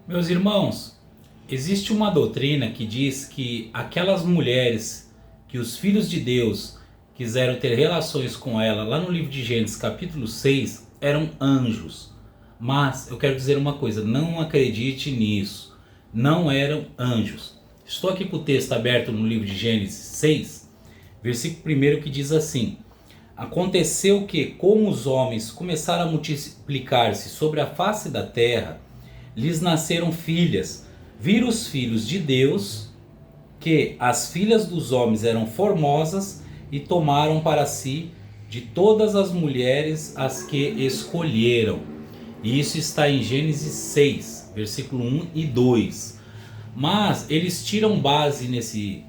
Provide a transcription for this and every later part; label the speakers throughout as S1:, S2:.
S1: Meus irmãos, existe uma doutrina que diz que aquelas mulheres que os filhos de Deus quiseram ter relações com ela, lá no livro de Gênesis capítulo 6, eram anjos. Mas eu quero dizer uma coisa, não acredite nisso, não eram anjos. Estou aqui com o texto aberto no livro de Gênesis 6, versículo 1 que diz assim: Aconteceu que, como os homens começaram a multiplicar-se sobre a face da terra, lhes nasceram filhas. Viram os filhos de Deus que as filhas dos homens eram formosas e tomaram para si de todas as mulheres as que escolheram. E isso está em Gênesis 6, versículo 1 e 2. Mas eles tiram base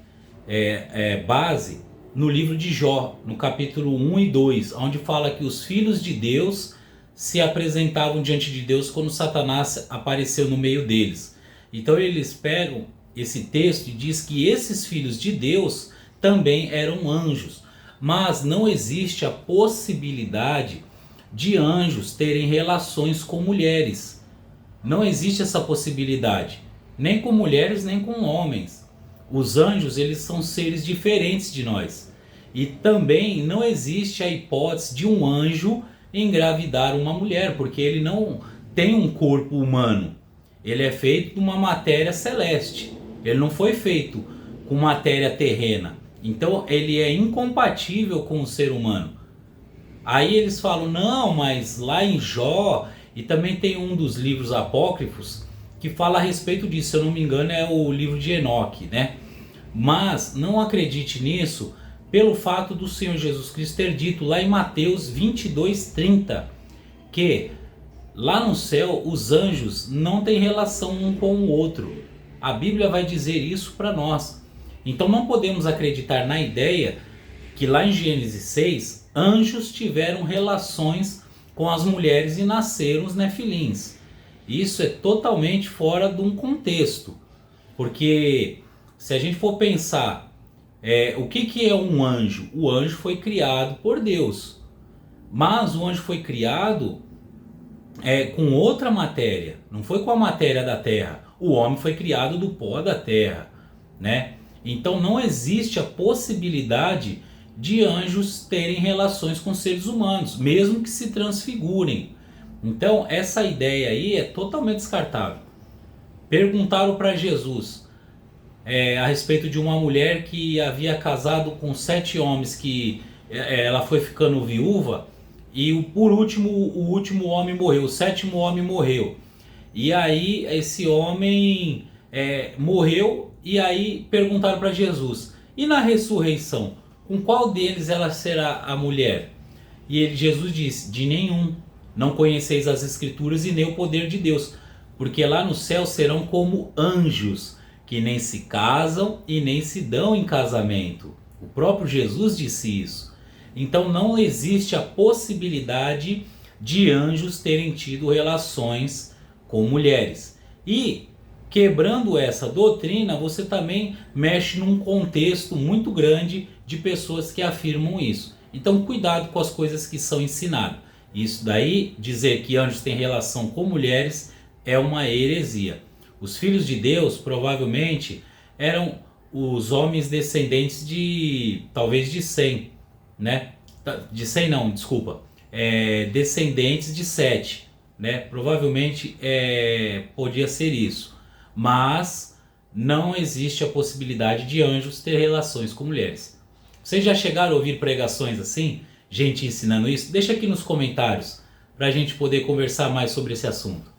S1: base no livro de Jó, no capítulo 1 e 2, onde fala que os filhos de Deus se apresentavam diante de Deus quando Satanás apareceu no meio deles. Então eles pegam esse texto e diz que esses filhos de Deus também eram anjos, mas não existe a possibilidade de anjos terem relações com mulheres. Não existe essa possibilidade, nem com mulheres nem com homens. Os anjos, eles são seres diferentes de nós. E também não existe a hipótese de um anjo engravidar uma mulher, porque ele não tem um corpo humano. Ele é feito de uma matéria celeste. Ele não foi feito com matéria terrena. Então ele é incompatível com o ser humano. Aí eles falam, não, mas lá em Jó, e também tem um dos livros apócrifos que fala a respeito disso, se eu não me engano é o livro de Enoque, né? Mas não acredite nisso pelo fato do Senhor Jesus Cristo ter dito lá em Mateus 22:30, que lá no céu os anjos não têm relação um com o outro. A Bíblia vai dizer isso para nós. Então não podemos acreditar na ideia que lá em Gênesis 6, anjos tiveram relações com as mulheres e nasceram os nefilins. Isso é totalmente fora de um contexto. Porque se a gente for pensar, o que é um anjo? O anjo foi criado por Deus. Mas o anjo foi criado com outra matéria. Não foi com a matéria da terra. O homem foi criado do pó da terra, né? Então não existe a possibilidade de anjos terem relações com seres humanos, mesmo que se transfigurem. Então essa ideia aí é totalmente descartável. Perguntaram para Jesus a respeito de uma mulher que havia casado com 7 homens, que ela foi ficando viúva e por último o último homem morreu, o 7º homem morreu. E aí esse homem morreu, e aí perguntaram para Jesus, e na ressurreição, com qual deles ela será a mulher? E Jesus disse, de nenhum, não conheceis as escrituras e nem o poder de Deus, porque lá no céu serão como anjos, que nem se casam e nem se dão em casamento. O próprio Jesus disse isso. Então não existe a possibilidade de anjos terem tido relações com mulheres. E quebrando essa doutrina, você também mexe num contexto muito grande de pessoas que afirmam isso. Então cuidado com as coisas que são ensinadas. Isso daí, dizer que anjos têm relação com mulheres, é uma heresia. Os filhos de Deus provavelmente eram os homens descendentes de talvez de Sem, né? De Sem não, desculpa. Descendentes de Sete, né? Provavelmente podia ser isso. Mas não existe a possibilidade de anjos ter relações com mulheres. Vocês já chegaram a ouvir pregações assim? Gente ensinando isso? Deixa aqui nos comentários para a gente poder conversar mais sobre esse assunto.